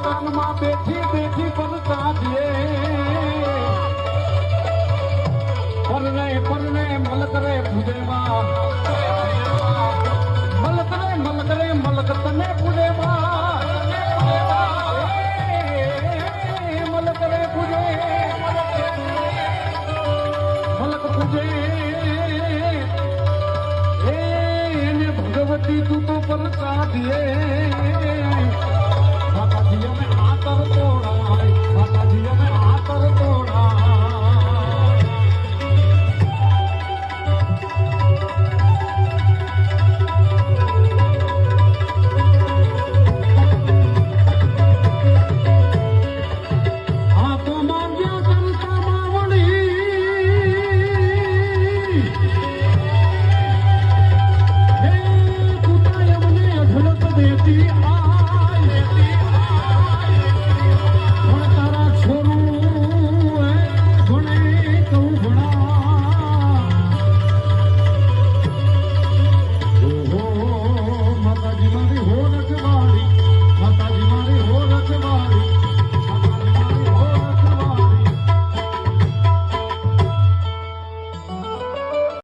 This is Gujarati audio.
કાનમાં બેઠી બેઠી પણ સાધીએ પરને મલક રે પૂજેમાં મલક રે મલક તને પૂજેમાં મલક રે પૂજે મલક પૂજે એને ભગવતી તું તો પર સાધીએ માતાજી અમે આતર તોડાય માતાજી અમે